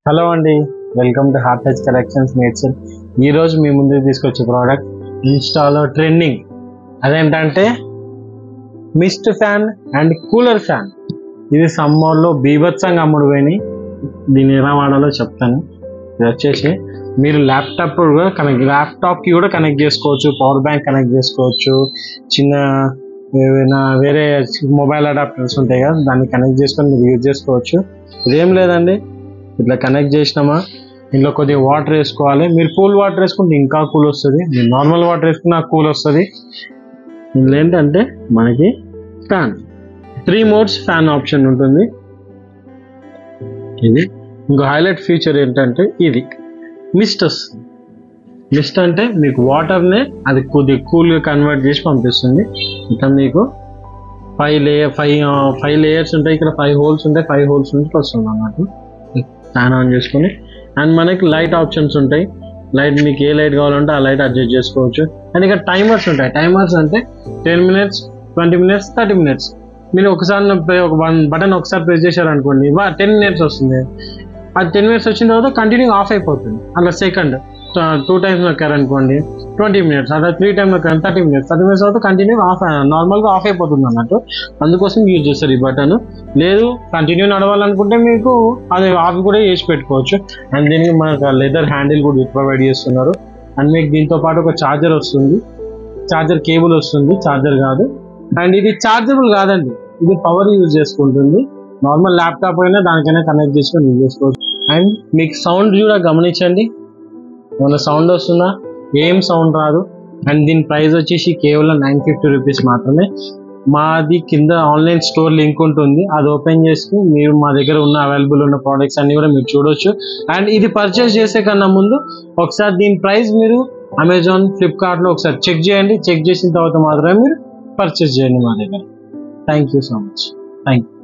Hello అండి, welcome to heart touch collections nature. ఈరోజు మీ ముందుకు తీసుకొచ్చే ప్రోడక్ట్ ఇన్స్టాలో ట్రెండింగ్. అదేంటంటే mist fan and cooler fan. ఇది సమ్మర్లో బీభత్సంగా అమ్ముడు పోయినాయి. దీన్ని ఎలా వాడాలో చెప్తాను. ఇది వచ్చేసి మీరు ల్యాప్టాప్కి కూడా కనెక్ట్ చేసుకోవచ్చు, పవర్ బ్యాంక్ కనెక్ట్ చేసుకోవచ్చు, చిన్న ఏవైనా వేరే మొబైల్ అడాప్టర్స్ ఉంటాయి కదా, దాన్ని కనెక్ట్ చేసుకొని మీరు యూజ్ చేసుకోవచ్చు. ఇదేం లేదండి, ఇట్లా కనెక్ట్ చేసినామా, ఇందులో కొద్దిగా వాటర్ వేసుకోవాలి. మీరు కూల్ వాటర్ వేసుకుంటే ఇంకా కూల్ వస్తుంది, మీరు నార్మల్ వాటర్ వేసుకున్నా కూల్ వస్తుంది. ఇందులో ఏంటంటే మనకి ఫ్యాన్ 3 మోడ్స్ ఫ్యాన్ ఆప్షన్ ఉంటుంది. ఇది ఇంకో హైలైట్ ఫీచర్ ఏంటంటే ఇది మిస్ట్ వస్తుంది. మిస్ట్ అంటే మీకు వాటర్నే అది కొద్దిగా కూల్గా కన్వర్ట్ చేసి పంపిస్తుంది. ఇంకా మీకు 5 లేయర్స్ ఉంటాయి, ఇక్కడ 5 హోల్స్ ఉంటాయి, 5 హోల్స్ నుంచి వస్తుంది అన్నమాట. ఫ్యాన్ ఆన్ చేసుకొని అండ్ మనకి లైట్ ఆప్షన్స్ ఉంటాయి. లైట్ మీకు ఏ లైట్ కావాలంటే ఆ లైట్ అడ్జస్ట్ చేసుకోవచ్చు. అండ్ ఇక్కడ టైమర్స్ ఉంటాయి. టైమర్స్ అంటే 10 minutes, 20 minutes, 30 minutes. మీరు ఒకసారి ఒక బటన్ ఒకసారి ప్రెస్ చేశారనుకోండి, 10 minutes వస్తుంది. అది 10 minutes వచ్చిన తర్వాత కంటిన్యూ ఆఫ్ అయిపోతుంది. అలా సెకండ్ 2 times నొక్కారనుకోండి 20 minutes, అలా 3 times నొక్కారు 30 minutes. 30 minutes తర్వాత కంటిన్యూ నార్మల్గా ఆఫ్ అయిపోతుంది అన్నట్టు. అందుకోసం యూజ్ చేస్తారు ఈ బటన్. లేదు కంటిన్యూ నడవాలనుకుంటే మీకు అది ఆఫ్ కూడా చేసి పెట్టుకోవచ్చు. అండ్ దీనికి మనకు లెదర్ హ్యాండిల్ కూడా ప్రొవైడ్ చేస్తున్నారు. అండ్ మీకు దీంతో పాటు ఒక ఛార్జర్ వస్తుంది, ఛార్జర్ కేబుల్ వస్తుంది, ఛార్జర్ కాదు. అండ్ ఇది ఛార్జబుల్ కాదండి, ఇది పవర్ యూజ్ చేసుకుంటుంది. నార్మల్ ల్యాప్టాప్ అయినా దానికైనా కనెక్ట్ చేసుకొని యూజ్ చేసుకోవచ్చు. అండ్ మీకు సౌండ్ కూడా గమనించండి, మన సౌండ్ వస్తుందా, ఏం సౌండ్ రాదు. అండ్ దీని ప్రైస్ వచ్చేసి కేవలం 950 రూపీస్ మాత్రమే. మాది కింద ఆన్లైన్ స్టోర్ లింక్ ఉంటుంది, అది ఓపెన్ చేసి మీరు మా దగ్గర ఉన్న అవైలబుల్ ఉన్న ప్రోడక్ట్స్ అన్ని కూడా మీరు చూడొచ్చు. అండ్ ఇది పర్చేస్ చేసే కన్నా ముందు ఒకసారి దీని ప్రైస్ మీరు అమెజాన్, ఫ్లిప్కార్ట్లో ఒకసారి చెక్ చేయండి. చెక్ చేసిన తర్వాత మాత్రమే మీరు పర్చేస్ చేయండి మా దగ్గర. Thank you so much. Thank you.